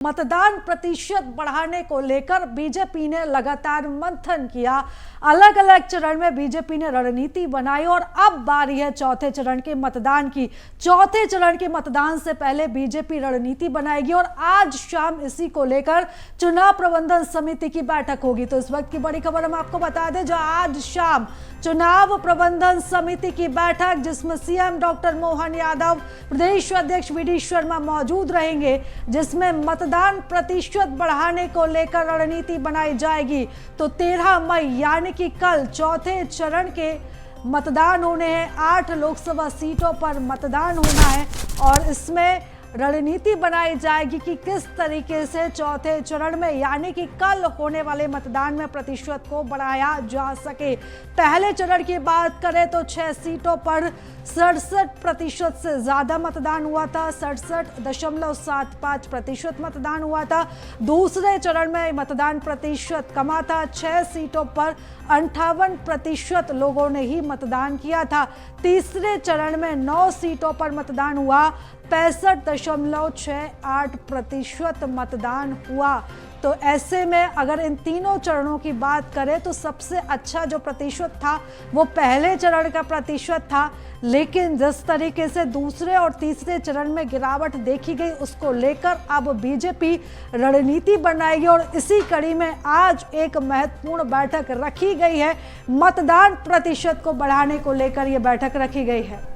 मतदान प्रतिशत बढ़ाने को लेकर बीजेपी ने लगातार मंथन किया। अलग अलग चरण में बीजेपी ने रणनीति बनाई और अब बारी है चौथे चरण के मतदान की। चौथे चरण के मतदान से पहले बीजेपी रणनीति बनाएगी और आज शाम इसी को लेकर चुनाव प्रबंधन समिति की बैठक होगी। तो इस वक्त की बड़ी खबर हम आपको बता दें, जो आज शाम चुनाव प्रबंधन समिति की बैठक, जिसमें सीएम डॉक्टर मोहन यादव, प्रदेश अध्यक्ष वी डी शर्मा मौजूद रहेंगे, जिसमें मतदान प्रतिशत बढ़ाने को लेकर रणनीति बनाई जाएगी। तो 13 मई यानी कि कल चौथे चरण के मतदान होने हैं। 8 लोकसभा सीटों पर मतदान होना है और इसमें रणनीति बनाई जाएगी कि किस तरीके से चौथे चरण में यानी कि कल होने वाले मतदान में प्रतिशत को बढ़ाया जा सके। पहले चरण की बात करें तो 6 सीटों पर 67% से ज्यादा मतदान हुआ था, 67.75% मतदान हुआ था। दूसरे चरण में मतदान प्रतिशत कमा था, 6 सीटों पर 58% लोगों ने ही मतदान किया था। तीसरे चरण में 9 सीटों पर मतदान हुआ, 65.68% मतदान हुआ। तो ऐसे में अगर इन तीनों चरणों की बात करें तो सबसे अच्छा जो प्रतिशत था वो पहले चरण का प्रतिशत था, लेकिन जिस तरीके से दूसरे और तीसरे चरण में गिरावट देखी गई उसको लेकर अब बीजेपी रणनीति बनाएगी और इसी कड़ी में आज एक महत्वपूर्ण बैठक रखी गई है। मतदान प्रतिशत को बढ़ाने को लेकर यह बैठक रखी गई है।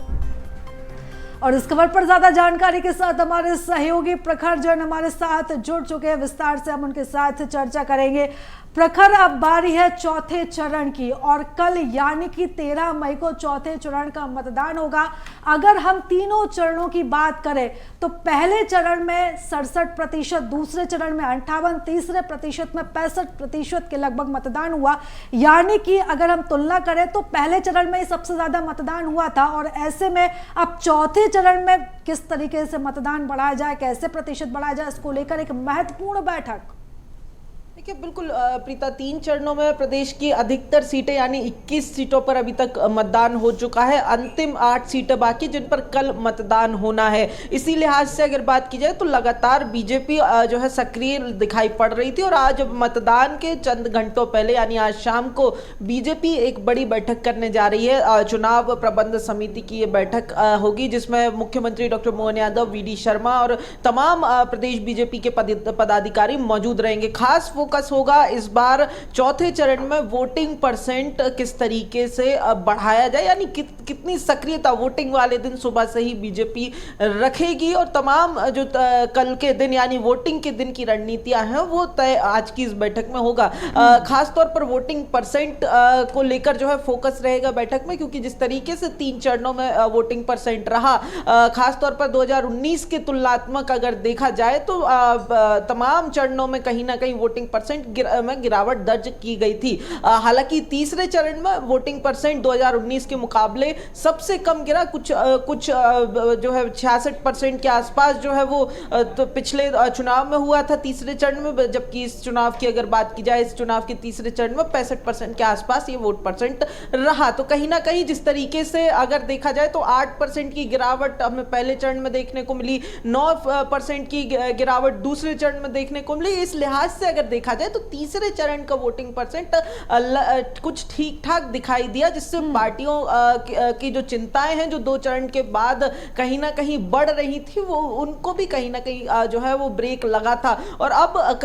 और इस खबर पर ज्यादा जानकारी के साथ हमारे सहयोगी प्रखर जैन हमारे साथ जुड़ चुके हैं। विस्तार से हम उनके साथ चर्चा करेंगे। प्रखर, अब बारी है चौथे चरण की और कल यानी कि 13 मई को चौथे चरण का मतदान होगा। अगर हम तीनों चरणों की बात करें तो पहले चरण में 67%, दूसरे चरण में 58%, तीसरे प्रतिशत में 65% के लगभग मतदान हुआ। यानी कि अगर हम तुलना करें तो पहले चरण में सबसे ज्यादा मतदान हुआ था और ऐसे में अब चौथे चरण में किस तरीके से मतदान बढ़ाया जाए, कैसे प्रतिशत बढ़ाया जाए, इसको लेकर एक महत्वपूर्ण बैठक। देखिए, बिल्कुल प्रीता, 3 चरणों में प्रदेश की अधिकतर सीटें यानी 21 सीटों पर अभी तक मतदान हो चुका है। अंतिम 8 सीटें बाकी जिन पर कल मतदान होना है। इसी लिहाज से अगर बात की जाए तो लगातार बीजेपी जो है सक्रिय दिखाई पड़ रही थी और आज मतदान के चंद घंटों पहले यानी आज शाम को बीजेपी एक बड़ी बैठक करने जा रही है। चुनाव प्रबंध समिति की ये बैठक होगी जिसमें मुख्यमंत्री doctor Mohan Yadav, V D Sharma और तमाम प्रदेश बीजेपी के पदाधिकारी मौजूद रहेंगे। खास फोकस होगा इस बार चौथे चरण में वोटिंग परसेंट किस तरीके से बढ़ाया जाए, यानी कितनी सक्रियता वोटिंग वाले दिन सुबह से ही बीजेपी रखेगी और तमाम जो कल के दिन यानी वोटिंग के दिन की रणनीतियां हैं वो तय आज की इस बैठक में होगा। खास तौर पर वोटिंग परसेंट को लेकर जो है फोकस रहेगा बैठक में, क्योंकि जिस तरीके से 3 चरणों में वोटिंग परसेंट रहा, खास तौर पर 2019 के तुलनात्मक अगर देखा जाए तो तमाम चरणों में कहीं ना कहीं वोटिंग परसेंट में गिरावट दर्ज की गई थी। हालांकि तीसरे चरण में वोटिंग परसेंट 2019 के मुकाबले सबसे कम गिरा, कुछ जो है 66% के आसपास जो है वो तो पिछले चुनाव में हुआ था तीसरे चरण में, जबकि इस चुनाव की अगर बात की जाए इस चुनाव के तीसरे चरण में 65% के आसपास ये वोट परसेंट रहा। तो कहीं ना कहीं जिस तरीके से अगर देखा जाए तो 8% की गिरावट हमें पहले चरण में देखने को मिली, 9% की गिरावट दूसरे चरण में देखने को मिली। इस लिहाज से अगर देखा जाए तो तीसरे चरण का वोटिंग परसेंट कुछ ठीक ठाक दिखाई दिया, जिससे पार्टियों की जो चिंताएं हैं जो 2 चरण के बाद कहीं ना कहीं बढ़ रही थी वो उनको भी कहीं ना कहीं जो है वो ब्रेक लगा था। और अब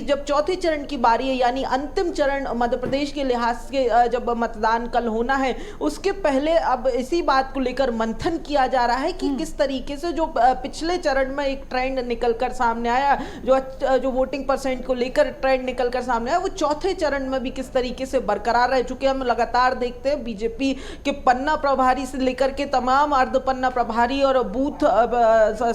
जब चौथे चरण की बारी है यानी अंतिम चरण मध्य प्रदेश के लिहाज से जब मतदान कल होना है, उसके पहले अब इसी बात को लेकर मंथन किया जा रहा है कि किस तरीके से जो पिछले चरण में एक ट्रेंड निकलकर सामने आया, जो वोटिंग परसेंट को लेकर ट्रेंड निकलकर सामने आया, वो चौथे चरण में भी किस तरीके से बरकरार रह चुके हम लगातार देखते हैं। बीजेपी के पन्ना प्रभारी से लेकर के तमाम अर्ध पन्ना प्रभारी और बूथ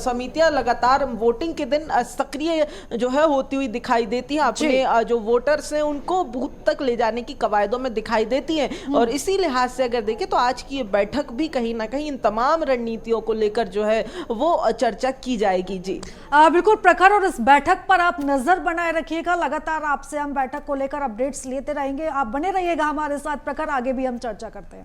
समितियां लगातार वोटिंग के दिन सक्रिय जो है होती हुई दिखाई देती हैं, अपने जो वोटर्स हैं उनको बूथ तक ले जाने की कवायदों में दिखाई देती हैं। और इसी लिहाज से अगर देखें तो आज की ये बैठक भी कहीं ना कहीं इन तमाम रणनीतियों को लेकर जो है वो चर्चा की जाएगी। जी बिल्कुल प्रखर, और इस बैठक पर आप नजर बनाए रखिएगा। लगातार आपसे हम बैठक को लेकर अपडेट्स लेते रहेंगे। आप बने रहिएगा हमारे साथ प्रखर, आगे भी हम चर्चा करते हैं।